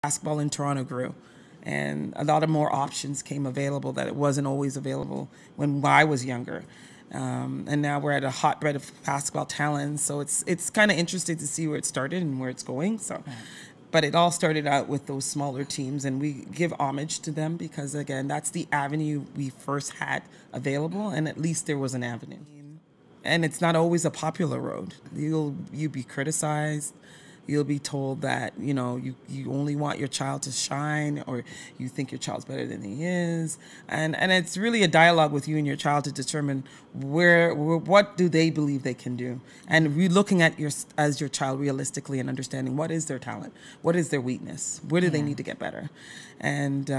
basketball in Toronto grew, and a lot of more options came available that it wasn't always available when I was younger. And now we're at a hotbed of basketball talent, so it's kind of interesting to see where it started and where it's going. So, but it all started out with those smaller teams, and we give homage to them because, again, that's the avenue we first had available, and at least there was an avenue. And it's not always a popular road. You'll be criticized. You'll be told that, you know, you only want your child to shine, or you think your child's better than he is. And it's really a dialogue with you and your child to determine what do they believe they can do. And looking at your child realistically and understanding what is their talent, what is their weakness, where do they need to get better. And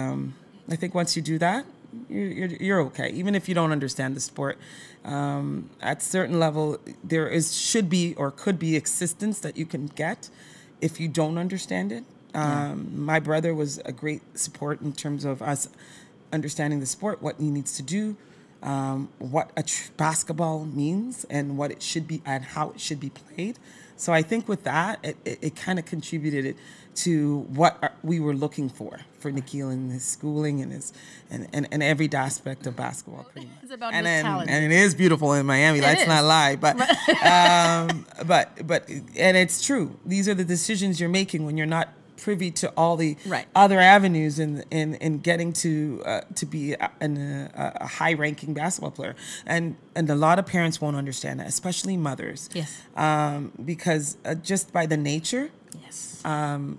I think once you do that, you're okay. Even if you don't understand the sport, at certain level, should be or could be assistance that you can get if you don't understand it. My brother was a great support in terms of us understanding the sport, what he needs to do, what basketball means, and what it should be and how it should be played. So I think with that, it kind of contributed to what we were looking for Nickeil in his schooling and his and every aspect of basketball. Pretty much. It's about his talent. And it is beautiful in Miami. Let's not lie. But and it's true. These are the decisions you're making when you're not privy to all the other avenues in getting to be a high-ranking basketball player, and a lot of parents won't understand that, especially mothers. Yes. Because just by the nature,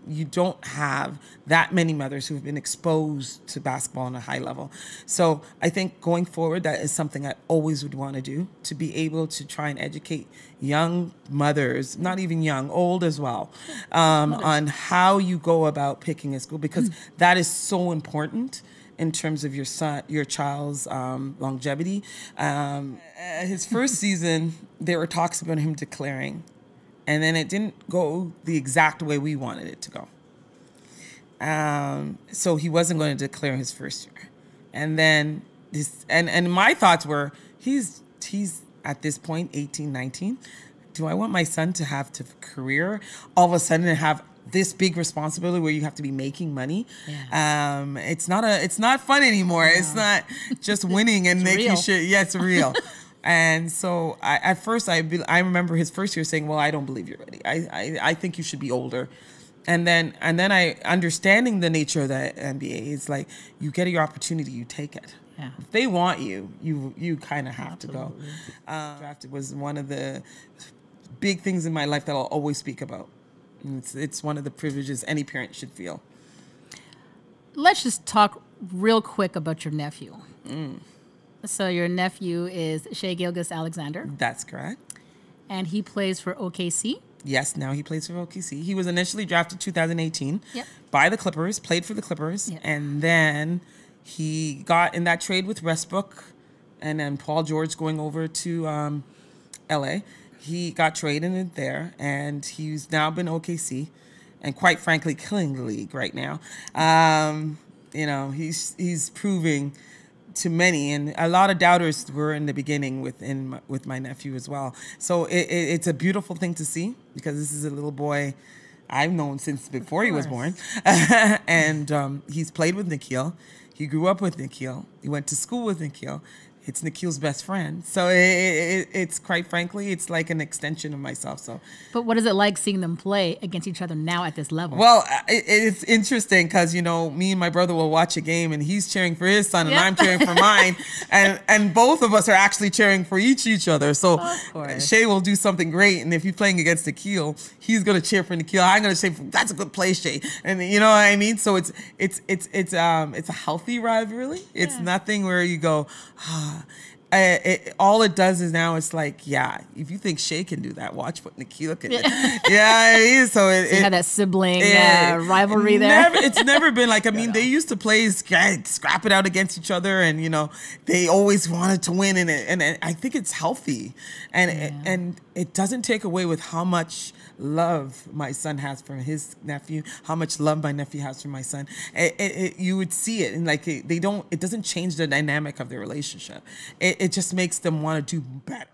you don't have that many mothers who have been exposed to basketball on a high level. So I think going forward, that is something I always would want to do, to be able to try and educate young mothers, not even young, old as well, on how you go about picking a school, because that is so important in terms of your child's longevity. His first season, there were talks about him declaring, and then it didn't go the exact way we wanted it to go. So he wasn't going to declare his first year. And then and my thoughts were, he's at this point 18, 19. Do I want my son to have to career all of a sudden and have this big responsibility where you have to be making money? It's not fun anymore. No. It's not just winning and making real. sure. Yeah, it's real. And so at first I remember his first year saying, well, I don't believe you're ready. I think you should be older. And then I understanding the nature of the NBA, it's like you get your opportunity, you take it. Yeah. If they want you, you kind of have to go. Draft was one of the big things in my life that I'll always speak about. It's one of the privileges any parent should feel. Let's just talk real quick about your nephew. So your nephew is Shai Gilgeous-Alexander. That's correct. And he plays for OKC. Yes, now he plays for OKC. He was initially drafted 2018 by the Clippers, played for the Clippers, and then he got in that trade with Westbrook, and then Paul George going over to LA. He got traded in there, and he's now been OKC, and quite frankly, killing the league right now. You know, he's proving to many, and a lot of doubters were in the beginning with my nephew as well. So it's a beautiful thing to see, because this is a little boy I've known since before he was born, and he's played with Nickeil. He grew up with Nickeil. He went to school with Nickeil. It's Nickeil's best friend. So it's quite frankly, it's like an extension of myself. So, but what is it like seeing them play against each other now at this level? Well, it's interesting because, you know, me and my brother will watch a game and he's cheering for his son and I'm cheering for mine. And both of us are actually cheering for each other. So Shai will do something great. And if he's playing against Nickeil, he's going to cheer for Nickeil. I'm going to say, that's a good play, Shai. And you know what I mean? So it's a healthy rivalry. It's nothing where you go, all it does is now it's like, if you think Shai can do that, watch what Nickeil can do. So you have that sibling rivalry there. It's never been like, I mean, they used to play scrap it out against each other, and you know, they always wanted to win, and I think it's healthy, and it doesn't take away with how much love my son has for his nephew, how much love my nephew has for my son. You would see it, and like it doesn't change the dynamic of the relationship. It just makes them want to do better.